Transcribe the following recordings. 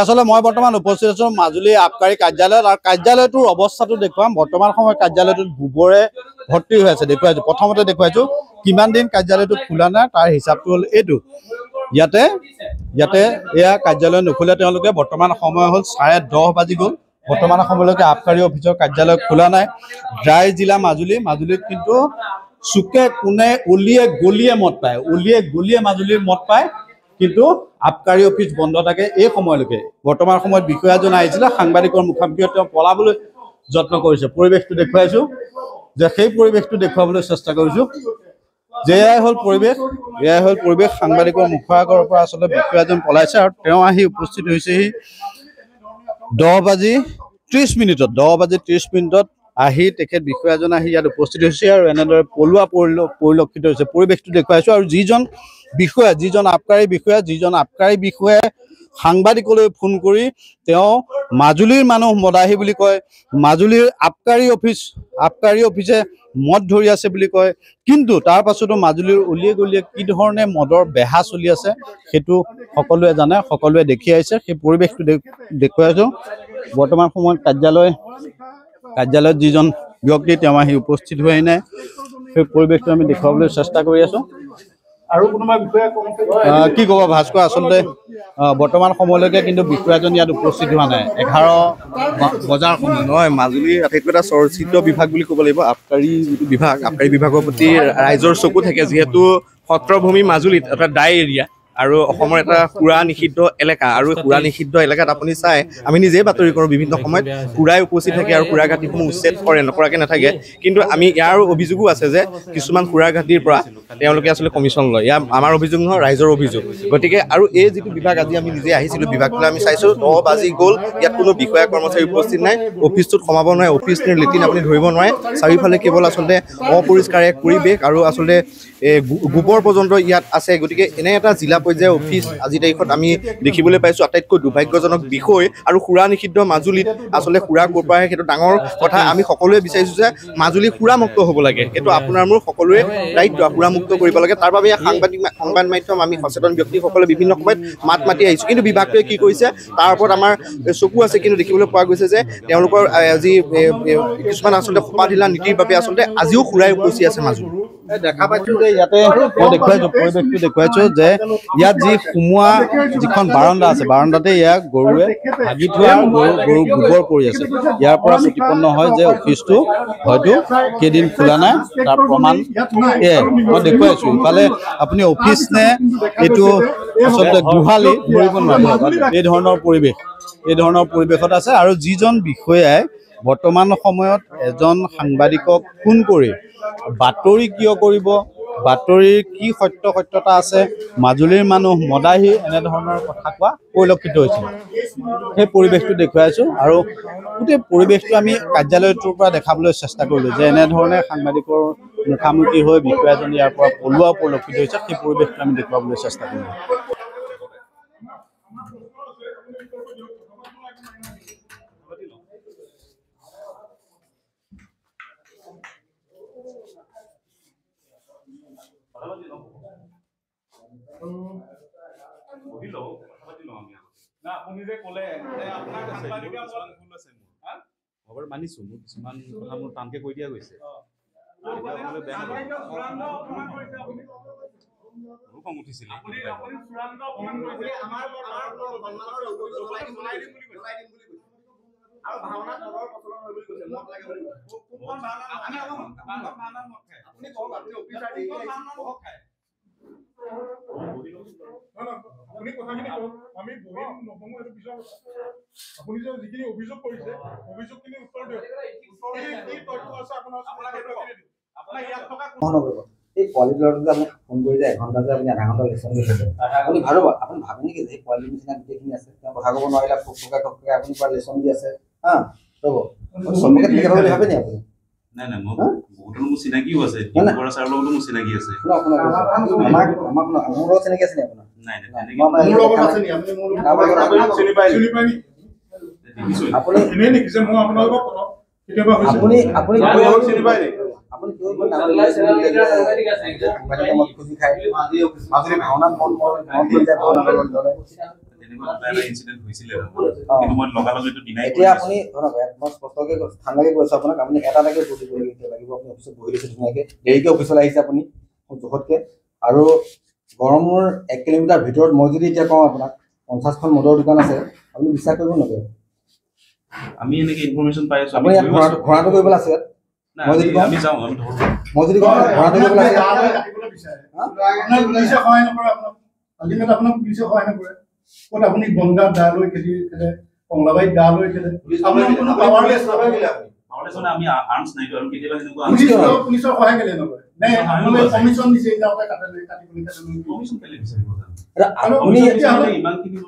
আসলে মই বৰ্তমান উপস্থিত আছো মাজুলী আবকাৰী কাৰ্যালয়ত আৰু কাৰ্যালয়টোৰ অৱস্থাটো দেখুৱাম বৰ্তমান সময়ত কাৰ্যালয়টোত গোবৰে ভৰ্তি হৈ আছে দেখুৱাইছো প্ৰথমতে দেখুৱাইছো কিমান দিন কাৰ্যালয়টো খোলা নাই তাৰ হিচাপটো হ'ল এইটো ইয়াতে এয়া কাৰ্যালয় নুখোলে তেওঁলোকে বৰ্তমান সময় হ'ল 10:30 বাজি গ'ল বৰ্তমান সময়লৈকে আবকাৰী অফিচৰ কাৰ্যালয় খোলা নাই ড্ৰাই জিলা মাজুলীত কিন্তু চুকে কোনে উলিয়ে গলিয়ে মত পায় মাজুলীৰ মত পায় কিন্তু আবকাৰী অফিচ বন্ধ থাকে এই সময়লৈকে বৰ্তমান সময়ত বিষয়াজন আহিছিল সাংবাদিকৰ মুখামুখি তেওঁ পলাবলৈ যত্ন কৰিছে পৰিৱেশটো দেখুৱাইছো যে সেই পৰিৱেশটো দেখুৱাবলৈ চেষ্টা কৰিছো যে এয়াই হ'ল পৰিৱেশ সাংবাদিকৰ মুখাগৰ পৰা আচলতে বিষয়াজন পলাইছে আৰু তেওঁ আহি উপস্থিত হৈছেহি 10:30 মিনিটত আহি তেখেত বিষয়াজন আহি ইয়াত উপস্থিত হৈছে আৰু এনেদৰে পলুৱা পৰিলক্ষিত হৈছে পৰিৱেশটো দেখুৱাইছো আৰু যিজন আবকাৰী বিষয়াই সাংবাদিকলৈ ফোন কৰি তেওঁ মাজুলীৰ মানুহ মদাহী বুলি কয় মাজুলীৰ আবকাৰী অফিচে মদ ধৰি আছে বুলি কয় কিন্তু তাৰ পাছতো মাজুলীৰ উলিয়ে গলিয়ে কি ধৰণে মদৰ বেহা চলি আছে সেইটো সকলোৱে জানে সকলোৱে দেখি আহিছে সেই পৰিৱেশটো দেখুৱাইছো বৰ্তমান সময়ত কাৰ্যালয়ত যিজন ব্যক্তি তেওঁ আহি উপস্থিত হোৱাই নাই সেই পৰিৱেশটো আমি দেখুৱাবলৈ চেষ্টা কৰি আছো আৰু কোনোবা বিষয়া কি ক'ব ভাস্কৰ আচলতে বৰ্তমান সময়লৈকে কিন্তু বিষয়াজন ইয়াত উপস্থিত হোৱা নাই 11 বজাৰ সময় নহয় মাজুলীৰ আটাইতকৈ এটা চৰ্চিত বিভাগ বুলি ক'ব লাগিব আবকাৰী বিভাগৰ প্ৰতি ৰাইজৰ চকু থাকে যিহেতু সত্ৰভূমি মাজুলীত এটা ডাই এৰিয়া আৰু অসমৰ এটা সুৰা নিষিদ্ধ এলেকা আৰু সুৰা নিষিদ্ধ এলেকাত আপুনি চাই আমি নিজেই বাতৰি কৰোঁ বিভিন্ন সময়ত সুৰাই উপস্থিত থাকে আৰু সুৰা ঘাটিসমূহ উচ্ছেদ নকৰাকৈ নাথাকে কিন্তু আমি ইয়াৰ অভিযোগো আছে যে কিছুমান সুৰা ঘাটিৰ পৰা তেওঁলোকে আচলতে কমিশ্যন লয় ইয়াৰ আমাৰ অভিযোগ নহয় ৰাইজৰ অভিযোগ গতিকে আৰু এই যিটো বিভাগ আজি আমি নিজে আহিছিলোঁ বিভাগটোলৈ আমি চাইছোঁ 10 বাজি গ'ল ইয়াত কোনো বিষয়া কৰ্মচাৰী উপস্থিত নাই অফিচটোত সোমাব নোৱাৰে অফিচ লেট্ৰিন আপুনি ধৰিব নোৱাৰে চাৰিওফালে কেৱল আচলতে অপৰিষ্কাৰ এক পৰিৱেশ আৰু আচলতে গোবৰ পৰ্যন্ত ইয়াত আছে গতিকে এনে এটা জিলা পৰ্যায়ৰ অফিচ আজি তাৰিখত আমি দেখিবলৈ পাইছোঁ আটাইতকৈ দুৰ্ভাগ্যজনক বিষয় আৰু সুৰা নিষিদ্ধ মাজুলীত আচলতে সুৰা ক'ৰ পৰা আহে সেইটো ডাঙৰ কথা আমি সকলোৱে বিচাৰিছোঁ যে মাজুলী সুৰামুক্ত হ'ব লাগে এইটো আপোনাৰ মোৰ সকলোৰে দায়িত্ব সুৰামুক্ত কৰিব লাগে তাৰ বাবে সংবাদ মাধ্যম আমি সচেতন ব্যক্তিসকলে বিভিন্ন সময়ত মাত মাতি আহিছোঁ কিন্তু বিভাগটোৱে কি কৰিছে তাৰ ওপৰত আমাৰ চকু আছে কিন্তু দেখিবলৈ পোৱা গৈছে যে তেওঁলোকৰ আজি কিছুমান আচলতে সোপাঢিলা নীতিৰ বাবে আচলতে আজিও সুৰাই উপচি আছে মাজুলী দেখা পাইছো যে ইয়াতে মই দেখুৱাইছো পৰিৱেশটো দেখুৱাইছো যে ইয়াত যি সোমোৱা যিখন বাৰাণ্ডা আছে বাৰাণ্ডাতে ইয়াক গৰুৱে ভাগি থোৱা গৰু গোবৰ পৰি আছে ইয়াৰ পৰা প্ৰতিপন্ন হয় যে অফিচটো হয়তো কেইদিন খোলা নাই তাৰ প্ৰমাণ মই দেখুৱাইছো ইফালে আপুনি অফিচ নে এইটো আচলতে গোহালি ধৰিব নোৱাৰে এই ধৰণৰ পৰিৱেশত আছে আৰু যিজন বিষয়াই বৰ্তমান সময়ত এজন সাংবাদিকক ফোন কৰি বাতৰি কিয় কৰিব বাতৰিৰ কি সত্যতা আছে মাজুলীৰ মানুহ মদাহী এনেধৰণৰ কথা কোৱা পৰিলক্ষিত হৈছিল সেই পৰিৱেশটো দেখুৱাইছো আৰু গোটেই পৰিৱেশটো আমি কাৰ্যালয়টোৰ পৰা দেখাবলৈ চেষ্টা কৰিলোঁ যে এনেধৰণে সাংবাদিকৰ মুখামুখি হৈ বিষয়াজন ইয়াৰ পৰা পলোৱা পৰিলক্ষিত হৈছে সেই পৰিৱেশটো আমি দেখুৱাবলৈ চেষ্টা কৰিলোঁ না আপুনি যে ক'লে আপোনাৰ সাংবাদিকা ভুল আছে খবৰ মানিছোঁ মোক কিছুমান কথা মোৰ টানকৈ কৈ দিয়া গৈছে খং উঠিছিল আপুনি চূড়ান্ত অপমান কৰিছে আমাৰ আৰু ভাওনা দলৰ প্ৰচলন হৈ বুলি কৈছে মত লাগে বুলি কোন ভাওনা মত খায় আপুনি কওক আপুনি অফিচাৰ দেই কওক খায় আপুনি কথাখিনি কওক আমি বহিম নকমো এইটো পিছৰ আপুনি যে যিখিনি অভিযোগ কৰিছে অভিযোগখিনি উত্তৰ দিয়ক কি তথ্য আছে আপোনাৰ ইয়াত থকা এই কোৱালিটিটো যে আপুনি ফোন কৰি যে এঘণ্টা যে আপুনি আধা ঘণ্টা লেচন দি থাকে আপুনি ভাবে নেকি যে কোৱালিটিৰ নিচিনা গোটেইখিনি আছে তেওঁ কথা ক'ব নোৱাৰিলে ফকফকাই আপুনি পৰা লেচন দি আছে হা ৰ'ব চবকে ঠিক কথা বুলি ভাবেনি আপুনি নাই মই বহুতৰ মোৰ চিনাকিও আছে বৰা ছাৰৰ লগতো মোৰ চিনাকি আছে আমাৰ মোৰ লগত চিনাকি আছে নি আপোনাৰ নাই মোৰ লগত আছে নি আপুনি চিনি পাই আপুনি এনে নেকি যে মই আপোনাৰ লগত কথা কেতিয়াবা হৈছে আপুনি চিনি পাই নি আপুনি কিয় ইমান ডাঙৰ ৰিলেশ্যন ঠিক আছে একদম খুজি খাই আজি ভাওনাত মন কৰি যায় ভাওনা কৰিবলৈ এতিয়া আপুনি ধৰক মই স্পষ্টকৈ ঠাণ্ডাকৈ কৈছোঁ আপোনাক, আপুনি এটা এটাকৈ কৰিব লাগিব। আপুনি অফিচত বহি লৈছে ধুনীয়াকৈ, দেৰিকৈ অফিচলৈ আহিছে আপুনি জোখতকৈ। আৰু গড়মূৰ 1 কিলোমিটাৰ ভিতৰত মই যদি এতিয়া কওঁ আপোনাক 50খন মদৰ দোকান আছে, আপুনি বিশ্বাস কৰিব নকৰে। আমি এনেকৈ ইনফৰমেশ্যন পাই আছোঁ। আপুনি ইয়াত ঘোঁৰাটো কৰিবলৈ আছে ইয়াত। মই যদি কওঁ ঘোঁৰাটো কৰিবলৈ আছে, আপোনাক পুলিচে সহায় নকৰে। ক'ত আপুনি বনগাঁও দা লৈ খেলি খেলে, কমলাবাৰীত দা লৈ খেলে, আমি আৰ্মছ নাই আৰু কেতিয়াবা এনেকুৱা পুলিচৰ সহায় কেলে নকৰে? কমিশ্যন দিছে কমিশ্যন কেলে বিচাৰিব? আপুনি ইমানখিনি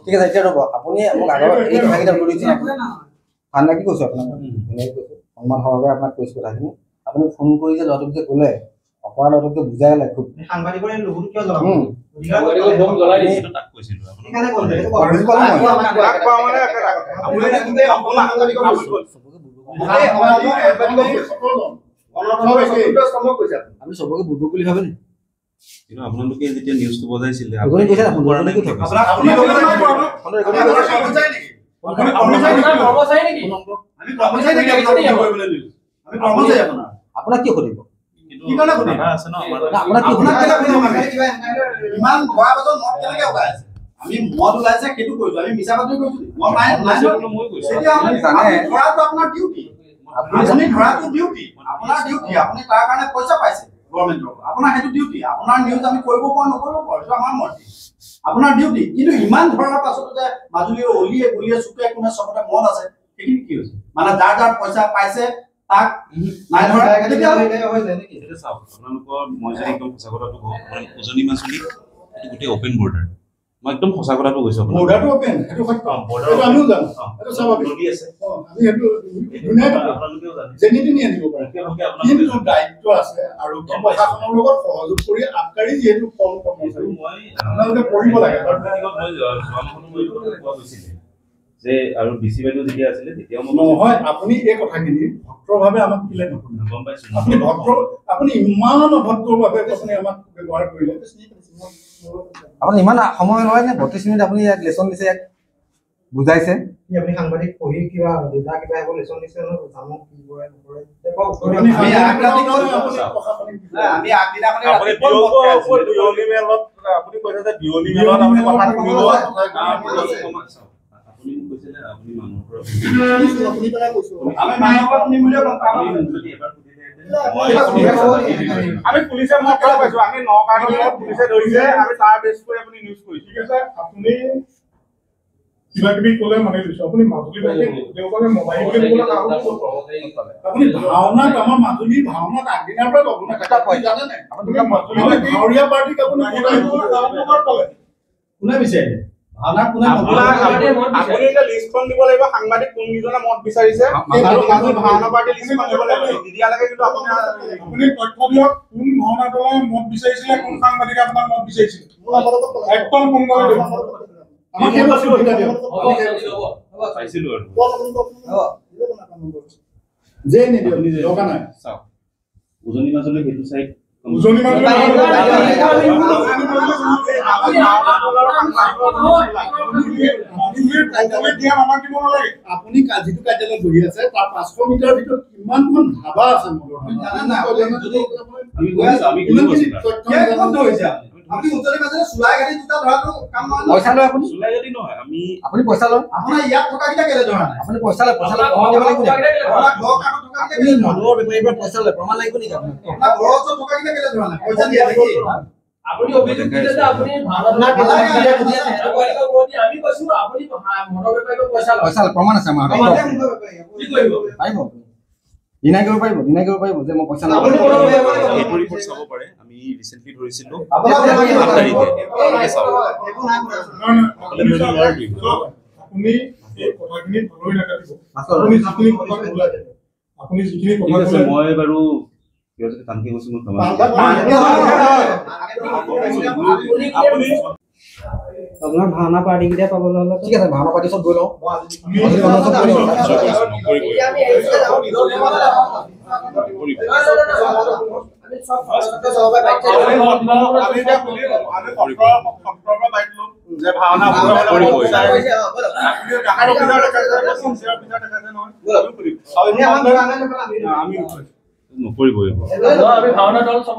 ঠিক আছে। এতিয়া ৰ'ব, আপুনি মোক আগৰ এই কথাকেইটা উত্তৰ দিছে। ঠাণ্ডা কি কৈছোঁ আপোনাক, ধুনীয়াকৈ কৈছোঁ, সন্মান সহকাৰে আপোনাক কৈছোঁ কথাখিনি। আপুনি ফোন কৰি যে ল'ৰাটোক যে ক'লে, অপৰা ল'ৰাটোক যে বুজাই লাগে খুব সাংবাদিকৰে লঘুটো কিয় জ্বলাব? আমি চবকে বুদ্ধ বুলি ভাবে নেকি? কিন্তু আপোনালোকে যেতিয়া নিউজটো বজাইছিলে আপোনাক কিয় সুধিব? আমি মদ ওলাইছে সেইটো কৈছো, আমি মিছা বাতৰি কৈছো। আপোনাৰ ডিউটি, আপুনি ধৰাটো ডিউটি, আপোনাৰ ডিউটি, আপুনি তাৰ কাৰণে পইচা পাইছে গভৰ্ণমেণ্টৰ পৰা, আপোনাৰ সেইটো ডিউটি। আপোনাৰ নিউজ আমি কৰিব পাৰোঁ নকৰিব পাৰোঁ, সেইটো আমাৰ মৰ্জি, আপোনাৰ ডিউটি। কিন্তু ইমান ধৰাৰ পাছতো যে মাজুলীৰ অলিয়ে গলিয়ে চুকে কোনে চবতে মদ আছে, সেইখিনি কি হৈছে? মানে যাৰ যাৰ পইচা পাইছে তাক নাই ধৰা। চাওক, আপোনালোকৰ মই যদি একদম সঁচা কথাটো কওঁ, উজনি মাছুলী গোটেই অপেন বৰ্ডাৰ। মই একদম সঁচা কথাটো কৈছোঁ। বৰ্ডাৰটো অপেন, সেইটো সত্য, সেইটো আমিও জানো, সেইটো স্বাভাৱিক। আমি সেইটো ধুনীয়াকৈ যেনি তেনি আনিব পাৰে, কিন্তু দায়িত্ব আছে আৰু প্ৰশাসনৰ লগত সহযোগ কৰি আবকাৰী যিহেতু কম কৰ্মচাৰী আপোনালোকে কৰিব লাগে। যে আৰু ডিচি বাইদেউ যেতিয়া আছিলে তেতিয়াও নহয়, আপুনি এই কথাখিনি ভদ্ৰভাৱে আমাক দিলে নহয়। গম পাইছোঁ আপুনি ইমান অভদ্ৰভাৱে আপুনি আমাক ব্যৱহাৰ কৰিলে। আপুনি ইমান সময় লয় নে? 32 মিনিট আপুনি ইয়াক লেচন দিছে, ইয়াক বুজাইছে। আপুনি সাংবাদিক পঢ়ি কিবা দেউতা কিবা এইবোৰ লেচন দিছে ন, জামক কি কৰে নকৰে। আপুনি কৈছে যে বিয়লি মেলত আপুনি কথা শুনিব। আপুনি কৈছিলে আপুনি মানুহৰ পৰা আমি পুলিচে মই কথা পাইছো, আমি নগাঁৱত পুলিচে ধৰিছে, আমি তাৰ বেছ কৰি আপুনি নিউজ কৰিছে। ঠিক আছে, আপুনি কিবা কিবি ক'লে মানি লৈছো। আপুনি মাজুলী দেওবাৰে মোবাইল বুলি ক'লে আপুনি ভাওনাত, আমাৰ মাজুলী ভাওনাত আগদিনাৰ পৰা ল'ব না, জানে নাই? মাজুলী ভাৱৰীয়া পাৰ্টিক আপুনি কোনে বিচাৰিলে? আপুনি এতিয়া লিষ্টখন দিব লাগিব, সাংবাদিক কোনকেইজনে মত বিচাৰিছে আৰু ভাওনা পাৰ্টি লিষ্টখন দিব লাগিব। নিদিয়ালৈকে কিন্তু আপুনি তথ্য দিয়ক, কোন ভাওনা দলে মত বিচাৰিছিলে, কোন সাংবাদিকে আপোনাক মত বিচাৰিছিলে, একদম সোনকালে দিব। উজনি মাজুলী সেইটো চাইড আপুনি যিটো কাৰ্যালয়ত বহি আছে তাৰ 500 মিটাৰ ভিতৰত কিমানখন ধাবা আছে? আপুনি উজনি মাজুলী চুলাই গাড়ী দুটা ধৰাটো কাম নহয়। পইচা লয় আপুনি? চুলাই গাড়ী নহয়, আপুনি পইচা লয়? আপোনাৰ ইয়াত থকা কেইটা কেলে ধৰা নাই? আপুনি পইচা লয়, পইচা লয় প্ৰমাণ দিব লাগিব নেকি? আপুনি মানুহৰ বেপাৰীৰ পৰা পইচা লয়, প্ৰমাণ লাগিব নেকি আপোনাক? আপোনাৰ ঘৰৰ ওচৰত থকা কেইটা কেলে ধৰা নাই? পইচা দিয়া নেকি? আপুনি অভিযোগ দিলে যে আপুনি ভাওনা আমি কৈছো আপুনি মনৰ বেপাৰীৰ পইচা লয়। পইচা লয়, প্ৰমাণ আছে আমাৰ হাতত। কি কৰিব? পাৰিব ডিনাই কৰিব পাৰিব, ডিনাই কৰিব পাৰিব যে মই পইচা লওঁ। এইটো ৰিপৰ্ট চাব পাৰে। আমি ৰিসেন্টলি ধৰিছিলো আপুনি এই কথাখিনি ধৰি নাকাটিব। আপুনি যিখিনি কথা ক'লে, আপুনি যিখিনি কথা ক'লে, মই বাৰু টানকে কৈছো, মই আপোনাৰ ভাওনা পাৰ্টি কেইটা পাবলৈ হ'লে ঠিক আছে, ভাওনা পাৰ্টি চব গৈ লওঁ। যে ভাওনা কৰিবই। আমি নকৰিবই আমি ভাওনা দল চব